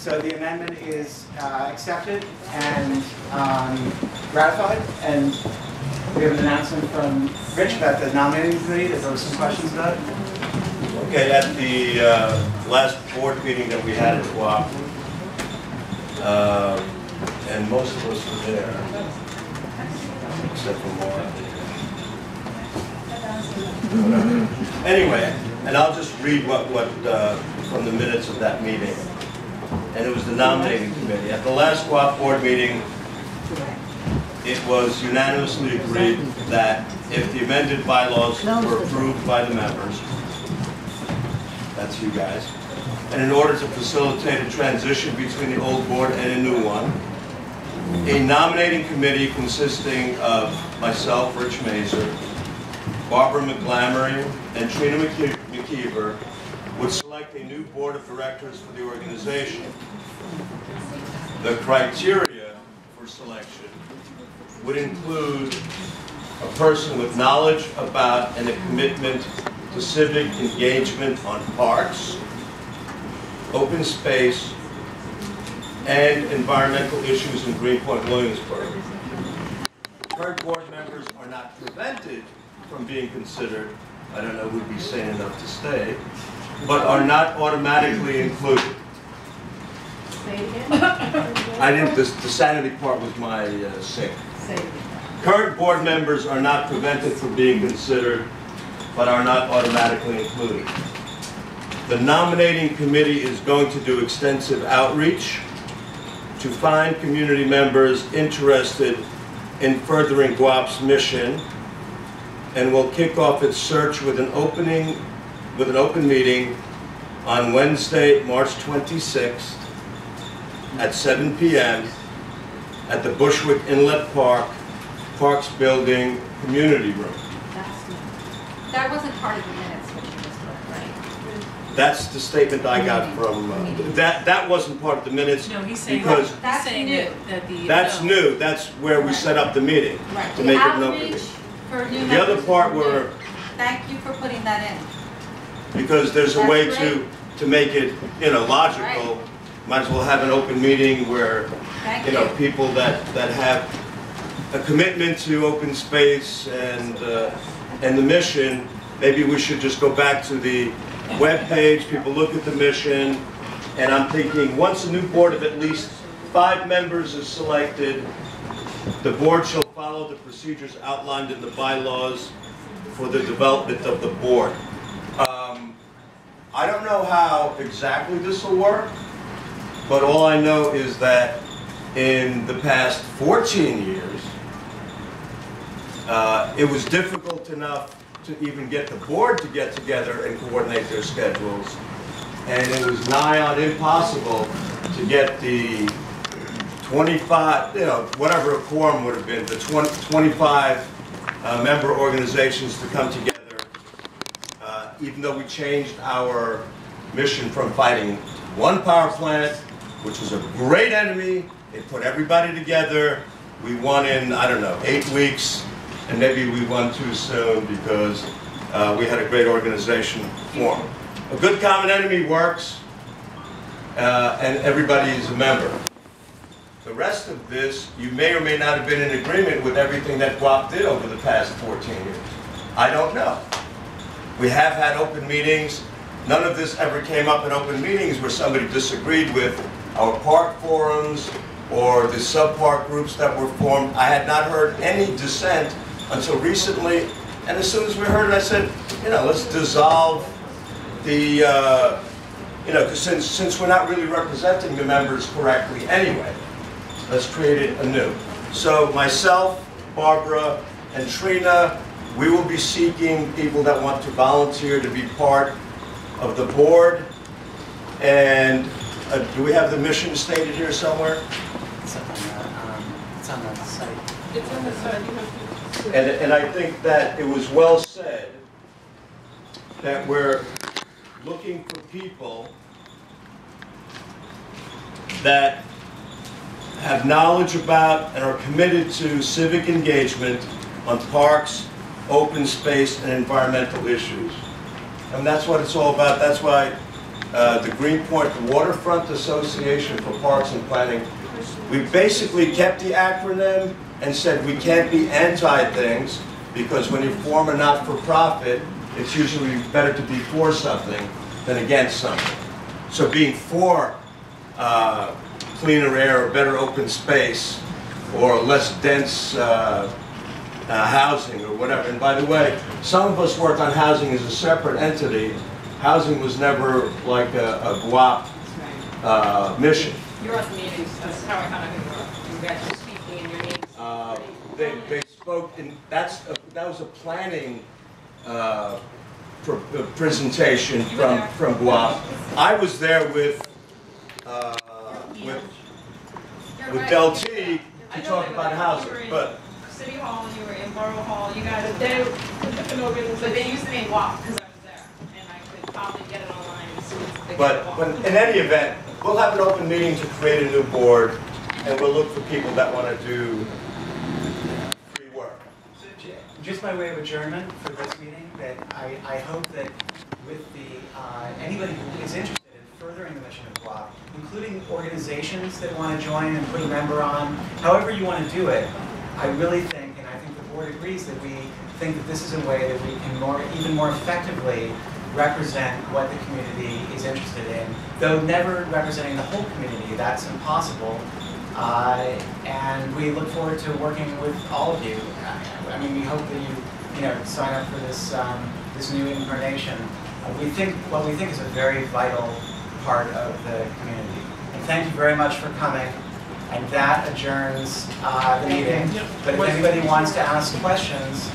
So the amendment is accepted and ratified, and we have an announcement from Rich about the nominating committee. There were some questions about it. Okay, at the last board meeting that we had at GWAPP, and most of us were there, except for Maura. Anyway, and I'll just read what from the minutes of that meeting. And it was the nominating committee. At the last GWAPP board meeting, it was unanimously agreed that if the amended bylaws were approved by the members, that's you guys, and in order to facilitate a transition between the old board and a new one, a nominating committee consisting of myself, Rich Mazer, Barbara McGlamory, and Trina McKeever would select a new board of directors for the organization. The criteria for selection would include a person with knowledge about and a commitment to civic engagement on parks, open space, and environmental issues in Greenpoint, Williamsburg. Current board members are not prevented from being considered, I don't know who'd be sane enough to stay, but are not automatically included. Say it again. I didn't, the sanity part was my sink. Say it again. Current board members are not prevented from being considered, but are not automatically included. The nominating committee is going to do extensive outreach to find community members interested in furthering GWAPP's mission, and will kick off its search with an open meeting on Wednesday, March 26th at 7 p.m. at the Bushwick Inlet Parks Building Community Room. That wasn't part of the minutes, which you just read, right? That's the statement I got from, that wasn't part of the minutes. No, he's saying because that's new. That's new. That's where we set up the meeting. Right. To make it no. For new The other members part is were, new. Thank you for putting that in. because there's a That's way great. to make it, logical. Right. Might as well have an open meeting where, Thank people that have a commitment to open space and the mission. Maybe we should just go back to the web page. People look at the mission, and I'm thinking once a new board of at least 5 members is selected, the board shall follow the procedures outlined in the bylaws for the development of the board. I don't know how exactly this will work, but all I know is that in the past 14 years, it was difficult enough to even get the board to get together and coordinate their schedules, and it was nigh on impossible to get the 25, whatever a quorum would have been, the 25 member organizations to come together, even though we changed our mission from fighting one power plant, which was a great enemy. It put everybody together. We won in, I don't know, 8 weeks, and maybe we won too soon because we had a great organization form. A good common enemy works, and everybody is a member. The rest of this, you may or may not have been in agreement with everything that GWAPP did over the past 14 years. I don't know. We have had open meetings. None of this ever came up in open meetings where somebody disagreed with our park forums or the sub-park groups that were formed. I had not heard any dissent until recently, and as soon as we heard it, I said, let's dissolve the, since we're not really representing the members correctly anyway, let's create it anew. So myself, Barbara, and Trina, we will be seeking people that want to volunteer to be part of the board. And do we have the mission stated here somewhere? It's on the site. It's on the side. And I think that it was well said that we're looking for people that have knowledge about and are committed to civic engagement on parks, open space, and environmental issues. And that's what it's all about. That's why the Greenpoint Waterfront Association for Parks and Planning. We basically kept the acronym and said we can't be anti-things because when you form a not-for-profit, it's usually better to be for something than against something. So being for cleaner air or better open space or less dense housing or whatever. And by the way, some of us work on housing as a separate entity. Housing was never like a GWAPP mission. You're at the meetings, that's how I found out who you were. You guys were speaking in your names. They spoke, and that was a planning presentation from GWAPP. I was there with Del T to talk about housing, but City Hall, you were in Borough Hall, you guys, they, but they used the name WAPP because I was there, and I could probably get it online as soon as they but in any event, we'll have an open meeting to create a new board, and we'll look for people that want to do free work. Just by way of adjournment for this meeting, that I hope that with the anybody who is interested in furthering the mission of GWAPP, including organizations that want to join and put a member on, however you want to do it, I really think, and I think the board agrees, that we think that this is a way that we can even more effectively represent what the community is interested in, though never representing the whole community. That's impossible. And we look forward to working with all of you. I mean, we hope that you sign up for this this new incarnation. What we think is a very vital part of the community. And thank you very much for coming. And that adjourns the meeting. But if anybody wants to ask questions,